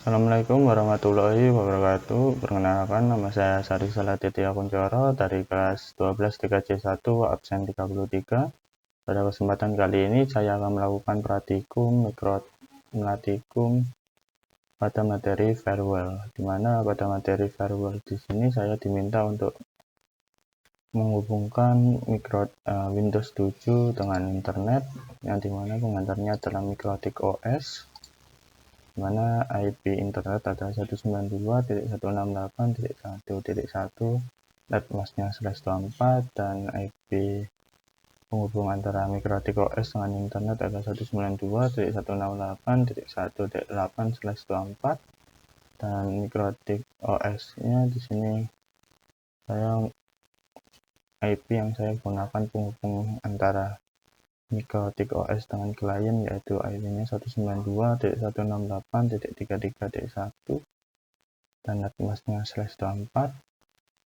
Assalamualaikum warahmatullahi wabarakatuh. Perkenalkan, nama saya Sari Salatitya Kuncoro dari kelas 12 3C1 absen 33. Pada kesempatan kali ini saya akan melakukan praktikum mikromatikum pada materi farewell. Di mana pada materi farewell di sini saya diminta untuk menghubungkan Windows 7 dengan internet, yang dimana pengantarnya adalah Mikrotik OS, mana IP internet ada 192.168.1.1, net masnya /24, dan IP penghubung antara Mikrotik OS dengan internet ada 192.168.1.8/24, dan Mikrotik OS-nya di sini saya IP yang saya gunakan penghubung antara Mikrotik OS dengan klien yaitu IP-nya 192.168.33.1, dan net masnya /24,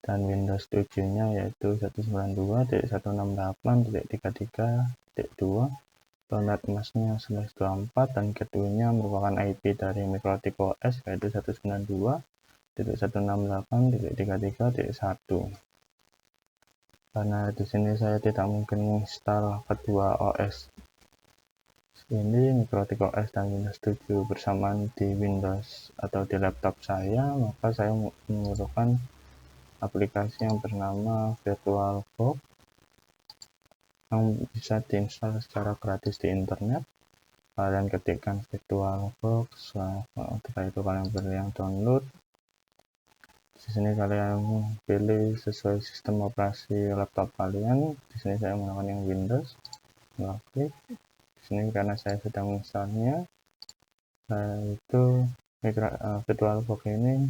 dan Windows 7-nya yaitu 192.168.33.2, dan net masnya /24, dan keduanya merupakan IP dari Mikrotik OS yaitu 192.168.33.1. Karena di sini saya tidak mungkin menginstal kedua OS ini, Mikrotik OS dan Windows 7 bersamaan di Windows atau di laptop saya, maka saya membutuhkan aplikasi yang bernama VirtualBox yang bisa diinstal secara gratis di internet. Kalian ketikkan VirtualBox, setelah itu kalian pilih yang download. Di sini kalian pilih sesuai sistem operasi laptop kalian. Di sini saya menggunakan yang Windows. Klik di sini karena saya sedang menginstalnya. Itu VirtualBox ini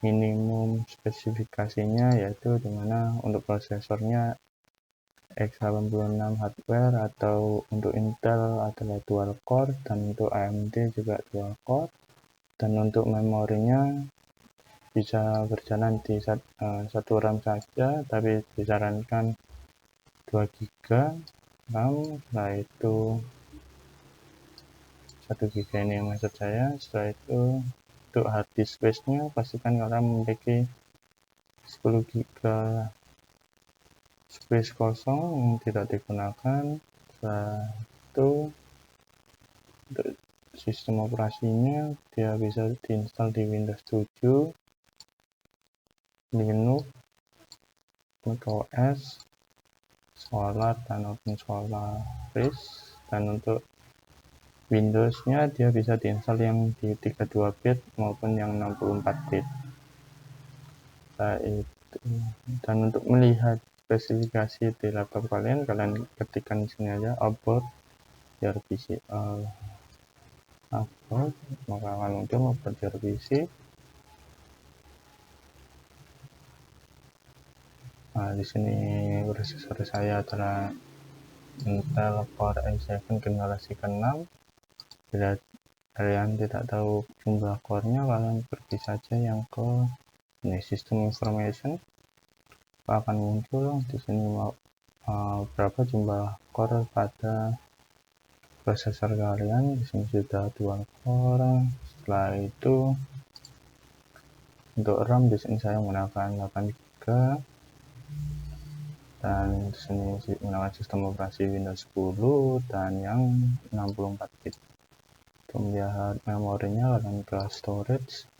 minimum spesifikasinya yaitu dimana untuk prosesornya x86 hardware, atau untuk Intel adalah dual core, dan untuk AMD juga dual core, dan untuk memorinya bisa berjalan di satu RAM saja, tapi disarankan 2 GB RAM. Setelah itu 1 GB ini yang maksud saya. Setelah itu untuk hard disk space-nya pastikan kalian memiliki 10 GB space kosong yang tidak digunakan. Setelah itu untuk sistem operasinya dia bisa diinstal di Windows 7, Linux, macOS, Solar, dan OpenSolaris. Dan untuk Windows-nya dia bisa diinstal yang di 32 bit maupun yang 64 bit. Dan untuk melihat spesifikasi di laptop kalian ketikkan di sini aja about your PC, maka akan muncul about your PC. Nah, di sini prosesor saya adalah Intel Core i7 generasi ke-6. Bila kalian tidak tahu jumlah core-nya, kalian pergi saja yang ke ini System Information, akan muncul di sini berapa jumlah core pada prosesor kalian. Di sini sudah dual core. Setelah itu untuk RAM di sini saya menggunakan 8 GB, dan di sini menggunakan sistem operasi Windows 10 dan yang 64 bit. Untuk melihat memorinya kalian ke storage.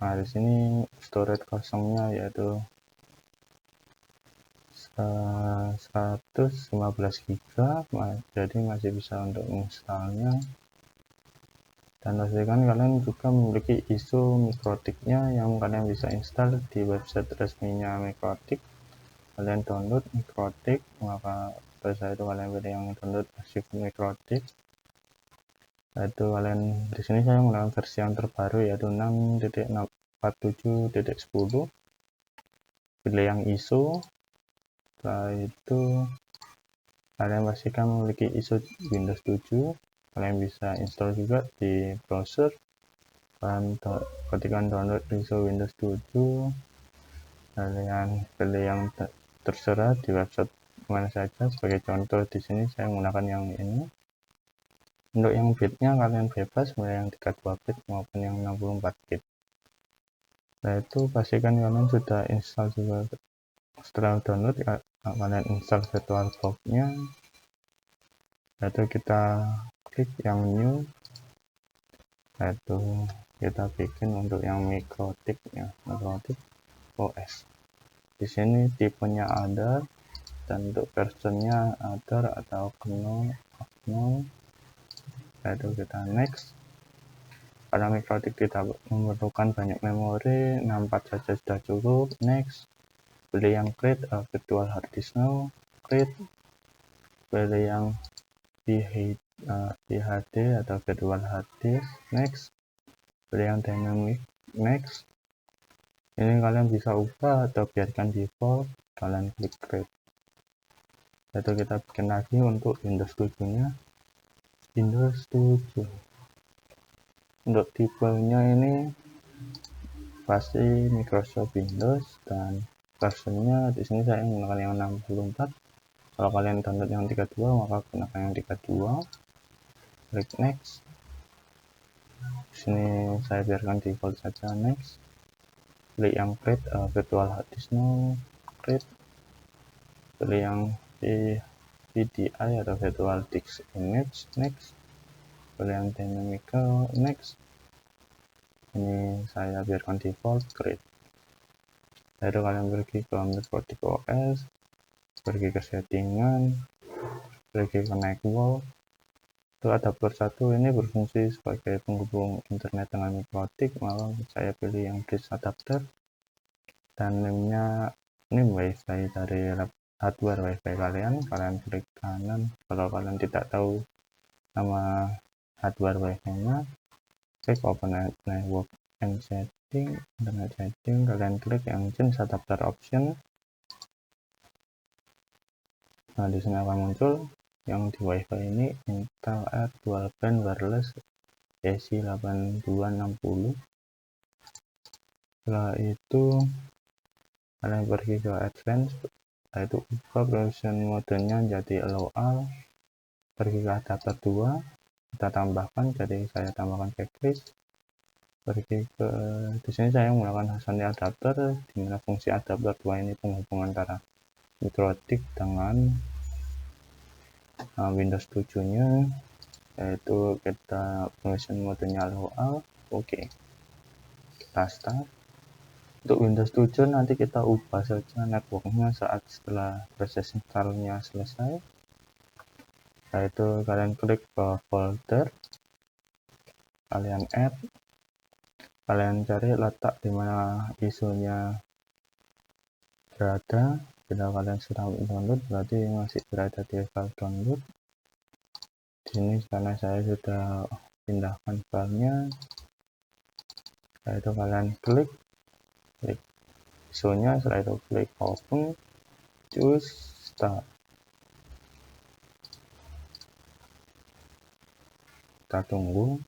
Nah, di sini storage kosongnya yaitu 115 GB, jadi masih bisa untuk menginstalnya. Dan pastikan kalian juga memiliki ISO Mikrotiknya yang kalian bisa install di website resminya Mikrotik. Kalian download Mikrotik, maka pada saat itu kalian pilih yang download arsip Mikrotik. Yaitu kalian di sini saya menggunakan versi yang terbaru yaitu 6.47.10. Pilih yang ISO. Setelah itu kalian pastikan memiliki ISO Windows 7. Kalian bisa install juga di browser. Kalian ketika download ISO Windows 7, kalian pilih yang terserah di website mana saja. Sebagai contoh di sini saya menggunakan yang ini. Untuk yang bitnya kalian bebas mulai yang 32 bit maupun yang 64 bit. Nah itu pastikan kalian sudah install juga. Setelah download kalian install VirtualBox-nya. Itu kita klik yang new. Itu kita bikin untuk yang Mikrotik ya, Mikrotik OS. Di sini tipenya ada dan untuk versionnya ada atau GNU. Itu kita next. Pada Mikrotik tidak memerlukan banyak memori, 64 saja sudah cukup. Next. Pilih yang create virtual hard disk now. Create. Pilih yang VHD atau virtual hard disk. Next. Pilih yang dynamic. Next. Ini kalian bisa ubah atau biarkan default. Kalian klik create. Lalu kita bikin lagi untuk Windows 7 nya. Windows 7. Untuk tipenya ini pasti Microsoft Windows dan versionnya di sini saya menggunakan yang 64. Kalau kalian download yang 32 maka gunakan yang 32. Klik next. Di sini saya biarkan default saja. Next. Pilih yang create virtual hard disk now. Create. Pilih yang VDI atau virtual disk image. Next. Pilih yang dynamical. Next. Ini saya biarkan default. Create. Lalu kalian pergi ke Mikrotik OS, pergi ke settingan, pergi ke network. Untuk adapter 1 ini berfungsi sebagai penghubung internet dengan Mikrotik, maka saya pilih yang bridge adapter dan name-nya wifi dari hardware wifi kalian klik kanan. Kalau kalian tidak tahu nama hardware wifi-nya, klik open network and setting, internet setting, kalian klik yang change adapter option. Nah, di sini akan muncul yang di WiFi ini Intel R Dual Band Wireless AC 8260. Setelah itu kalian pergi ke Advanced, yaitu ubah version modenya jadi Allow All. Pergi ke adapter 2, kita tambahkan, jadi saya tambahkan backlist. Pergi ke di sini saya menggunakan Hasani adapter, di mana fungsi adapter 2 ini penghubung antara Mikrotik dengan Windows 7 nya, yaitu kita version modenya Allow. Oke. Kita start. Untuk Windows 7 nanti kita ubah saja networknya saat setelah proses installnya selesai. Yaitu kalian klik ke folder, kalian add, kalian cari letak di mana isunya berada. Bila kalian sudah download berarti masih berada di file download. Di sini karena saya sudah pindahkan filenya, yaitu kalian klik isunya, setelah itu klik open, choose start. Kita tunggu.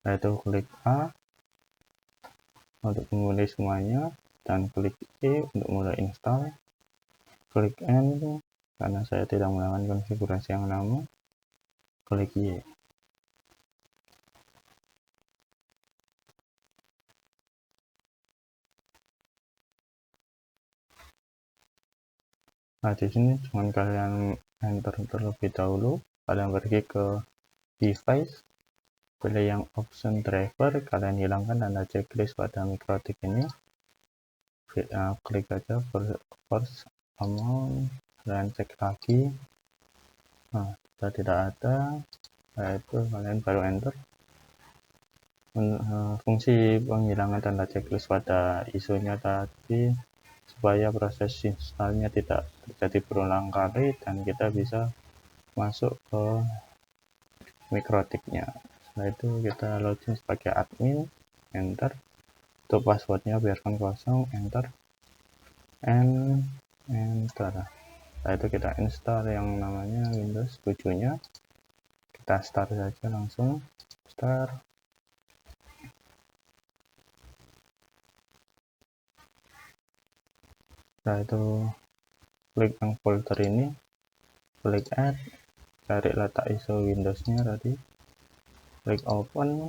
Yaitu klik A untuk memulai semuanya dan klik E untuk mulai install. Klik N karena saya tidak menggunakan konfigurasi yang lama. Klik Y. Nah, di sini cuma kalian enter terlebih dahulu. Kalian pergi ke device, pilih yang option driver, kalian hilangkan tanda checklist pada Mikrotik ini. Klik aja force amount, kalian cek lagi. Nah, sudah tidak ada, yaitu kalian baru enter. Fungsi penghilangan tanda checklist pada isunya tadi supaya proses installnya tidak terjadi berulang kali dan kita bisa masuk ke Mikrotiknya. Setelah itu kita login sebagai admin, enter. Untuk passwordnya biarkan kosong, enter, and enter. Setelah itu kita install yang namanya Windows 7 nya. Kita start saja langsung, start. Setelah itu klik yang folder ini, klik add, cari letak ISO Windowsnya tadi, klik open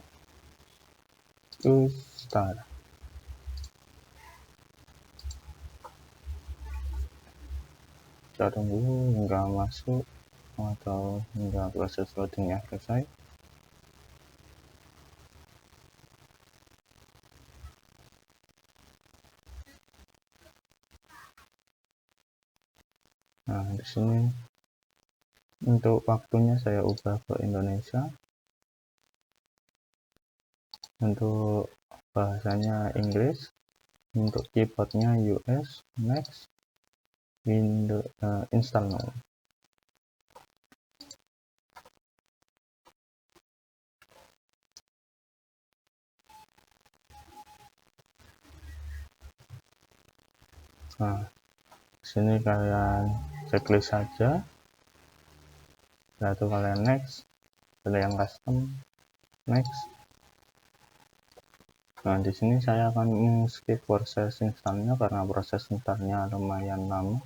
to start. Kita tunggu hingga masuk atau hingga proses loadingnya selesai. Nah, di sini untuk waktunya saya ubah ke Indonesia. Untuk bahasanya Inggris. Untuk keyboardnya US, next, Windows, install now. Nah, sini kalian checklist saja, lalu kalian next, pilih yang custom, next. Nah, di sini saya akan skip proses installnya karena proses installnya lumayan lama.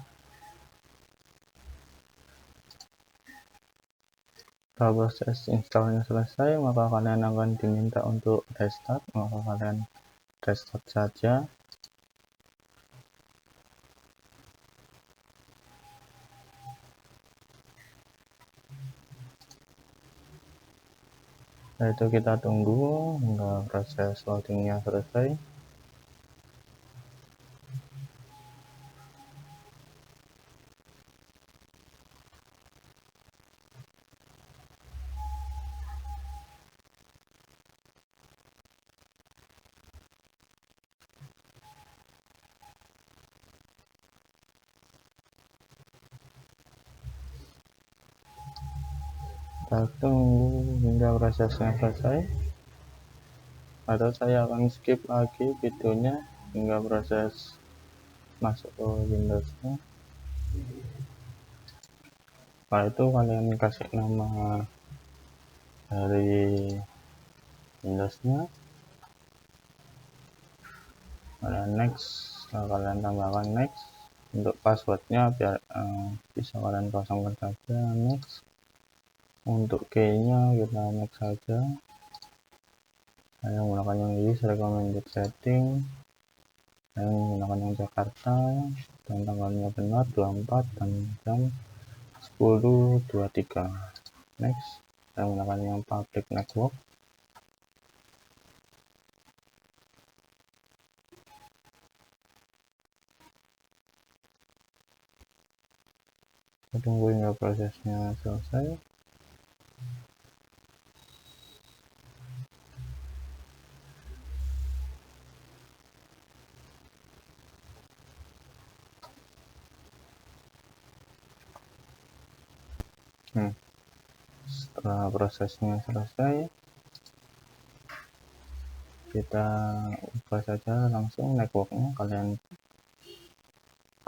Setelah proses installnya selesai, maka kalian akan diminta untuk restart. Maka kalian restart saja. Setelah itu kita tunggu hingga proses loadingnya selesai. Kita tunggu hingga prosesnya selesai, atau saya akan skip lagi videonya hingga proses masuk ke Windowsnya. Setelah itu kalian kasih nama dari Windowsnya, kalian next, kalian tambahkan next. Untuk passwordnya biar bisa kalian kosongkan saja, next. Untuk key-nya kita next saja. Saya menggunakan yang ini, recommended setting. Saya menggunakan yang Jakarta dan tanggalnya benar 24 dan jam 10.23. Next, saya menggunakan yang public network. Kita tunggu hingga prosesnya selesai. Setelah prosesnya selesai, kita ubah saja langsung networknya. Kalian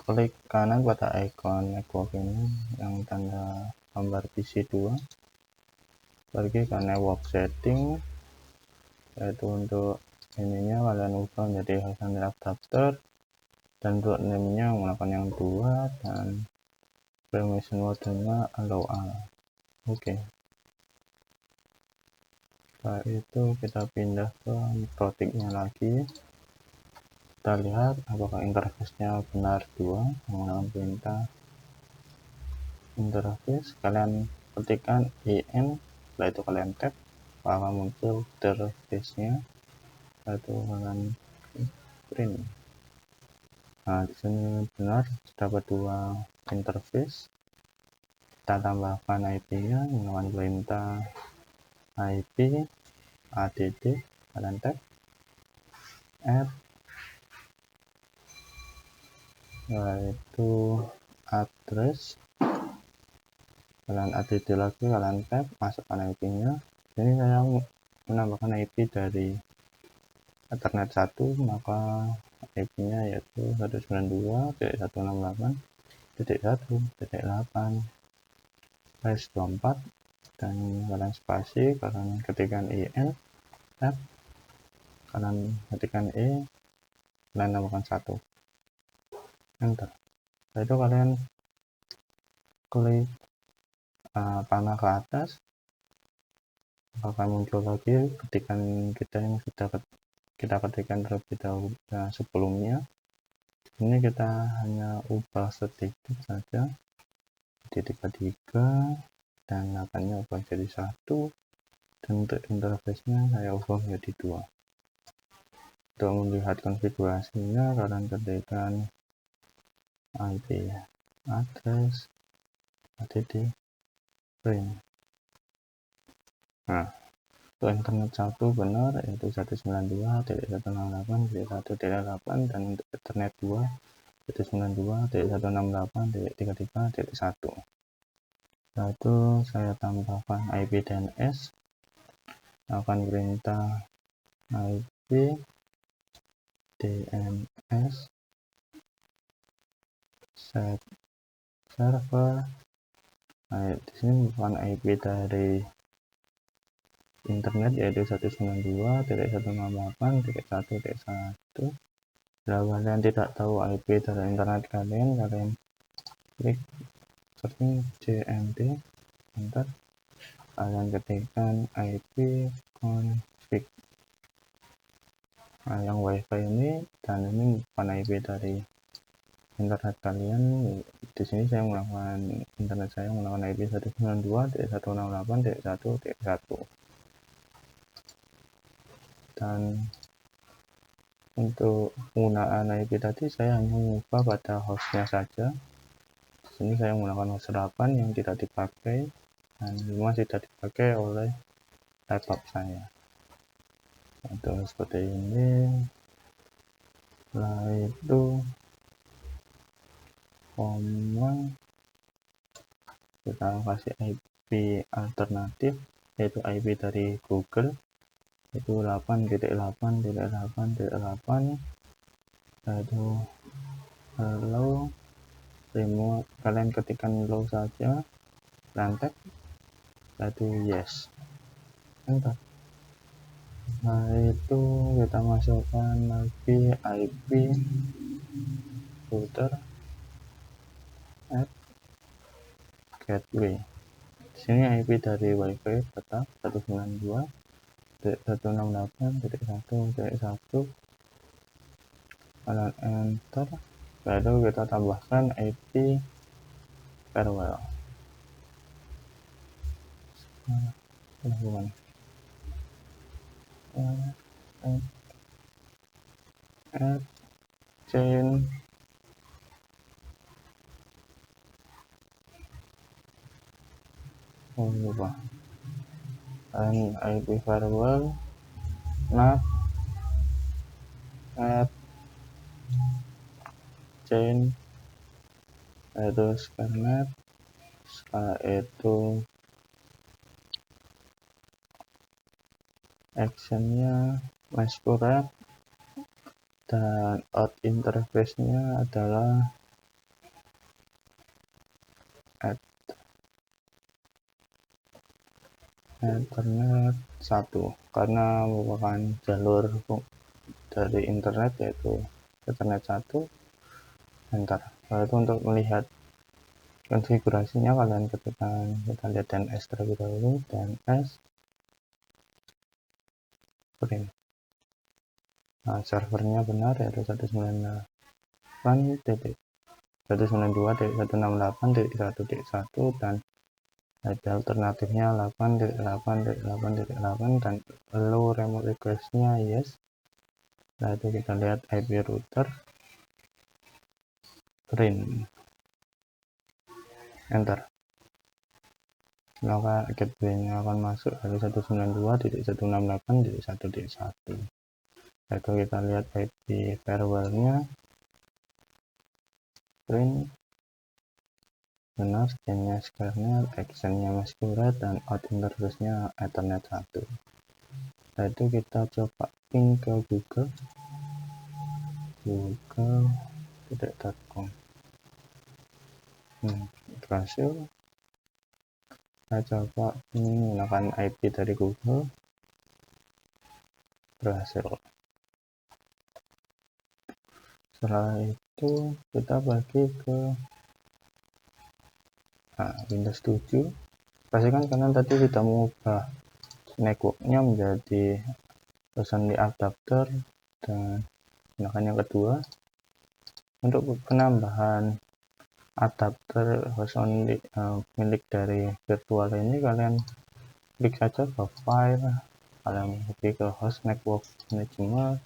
klik kanan pada icon network ini yang tanda gambar PC2, pergi ke network setting, yaitu untuk ininya kalian ubah menjadi Hasan adapter, dan untuk name-nya menggunakan yang 2 dan permission mode-nya allow all. Oke. Setelah itu kita pindah ke Mikrotik-nya lagi. Kita lihat apakah interface-nya benar 2 menggunakan perintah interface. Kalian ketikkan in, setelah itu kalian tap, maka muncul interface-nya, lalu kalian print. Nah, di sini benar dapat 2 interface. Kita tambahkan IP-nya menggunakan perintah IP add, kalian tap add, yaitu address, kalian add lagi, kalian tap, masukkan IP-nya. Ini saya menambahkan IP dari Ethernet 1, maka IP-nya yaitu 192.168.1/24, dan kalian spasi, kalian ketikkan in, tab, kalian ketikkan kalian tambahkan 1, enter. Setelah itu kalian klik panah ke atas, akan muncul lagi ketikan kita yang sudah kita ketikkan terlebih dahulu sebelumnya. Ini kita hanya ubah sedikit saja, jadi 33, dan 8-nya ubah jadi 1, dan untuk interface-nya saya ubah menjadi 2. Untuk melihat konfigurasinya, kalian ketikkan IP address add print. Nah, untuk internet 1 benar, yaitu 192.168.1.8, dan untuk internet 2 yaitu 92.168.33.1. Setelah itu saya tambahkan IP DNS, akan perintah IP DNS set server. Nah, di sini bukan IP dari internet, yaitu 192.168.1.1. Kalau kalian tidak tahu IP dari internet kalian klik searching cmd, enter, kalian ketikkan IP config. Nah, yang wifi ini dan ini bukan IP dari internet kalian. Di sini saya menggunakan internet saya menggunakan IP 192.168.1.1. Dan untuk penggunaan IP tadi saya hanya mengubah pada hostnya saja. Di sini saya menggunakan host 8 yang tidak dipakai dan masih tidak dipakai oleh laptop saya. Itu seperti ini. Setelah itu kita kasih IP alternatif, yaitu IP dari Google, itu 8.8.8.8, yaitu hello remote. Kalian ketikkan hello saja, lantek, yaitu yes, enter. Nah, itu kita masukkan lagi IP router at gateway. Di sini IP dari WiFi tetap 192.168.1.1. Kalian enter, lalu kita tambahkan IP firewall. Chain dan IP firewall NAT at chain, yaitu scarnet, itu actionnya masquerade, dan out interface-nya adalah Ethernet 1 karena merupakan jalur dari internet, yaitu Ethernet 1. Enter. Lalu untuk melihat konfigurasinya kalian ketikkan, kita lihat DNS terlebih dahulu, DNS print. Nah, servernya benar, yaitu 192.168.1.1 dan ada alternatifnya 8.8.8.8 dan hello remote request-nya yes. Nah, itu kita lihat IP router print, enter. Maka gateway-nya akan masuk dari 192.168.1.1. Lalu kita lihat IP firewall-nya print, benar, chain-nya scarnet, action-nya masquerade, dan out interface-nya Ethernet 1. Lalu kita coba ping ke google.com. Berhasil. Saya coba menggunakan IP dari Google, berhasil. Setelah itu kita bagi ke Nah, Windows 7 pastikan kalian tadi sudah mengubah networknya menjadi host only adapter dan gunakan yang kedua. Untuk penambahan adapter host only milik dari virtual ini, kalian klik saja ke file, kalian pergi ke host network management,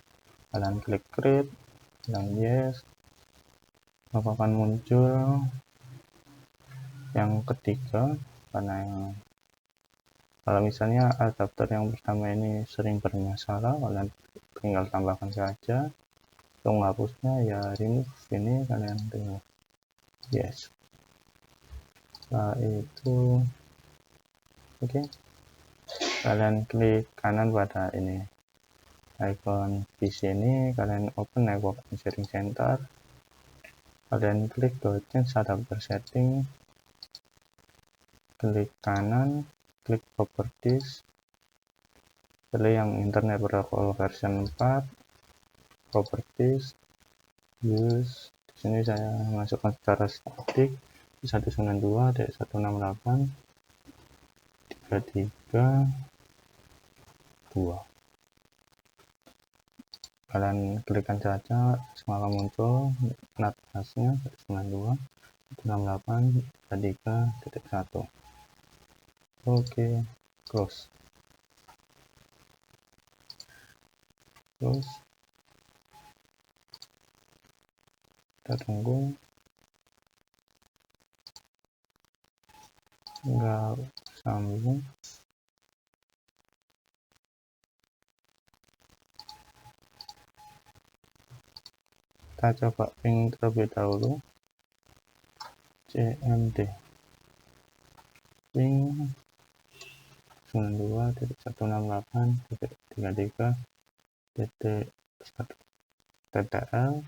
kalian klik create dan yes, maka akan muncul yang ketiga. Karena kalau misalnya adapter yang pertama ini sering bermasalah, kalian tinggal tambahkan saja. Untuk menghapusnya ya remove ini, kalian tinggal yes. Setelah itu oke, kalian klik kanan pada ini icon di sini, kalian open network sharing center, kalian klik ke change adapter setting, klik kanan, klik properties, pilih yang internet protocol version 4, properties, use. Di sini saya masukkan secara statik 192.168.332. Kalian klikkan saja, maka muncul NAT hasnya 192.168.333.1. Oke, close. Kita tunggu nggak sambung. Kita coba ping terlebih dahulu. CMD ping 92.168.33.1 TTL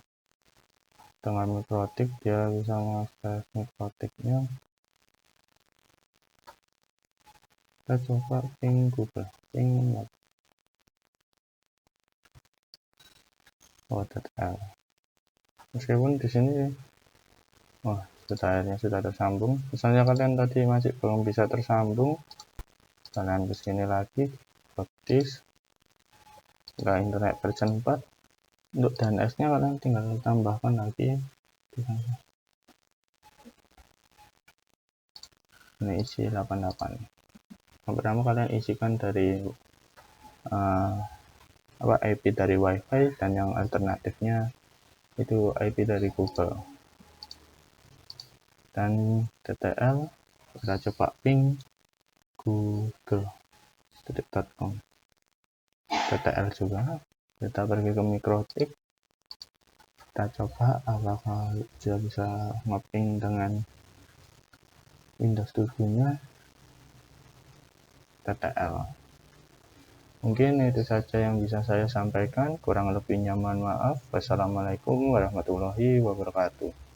dengan mikrotik. Dia bisa mengakses mikrotiknya. Kita coba ping Google, ping TTL. Meskipun di sini sudah tersambung. Misalnya kalian tadi masih belum bisa tersambung, kalian ke sini lagi, praktis ke internet version 4. Untuk DNS nya kalian tinggal tambahkan lagi di sana. Ini isi 88. Yang pertama kalian isikan dari IP dari WiFi, dan yang alternatifnya itu IP dari Google. Dan TTL kita coba ping google.com. TTL juga kita pergi ke mikrotik, kita coba apakah dia bisa mapping dengan Windows 7 nya TTL. Mungkin itu saja yang bisa saya sampaikan, kurang lebihnya mohon maaf. Wassalamualaikum warahmatullahi wabarakatuh.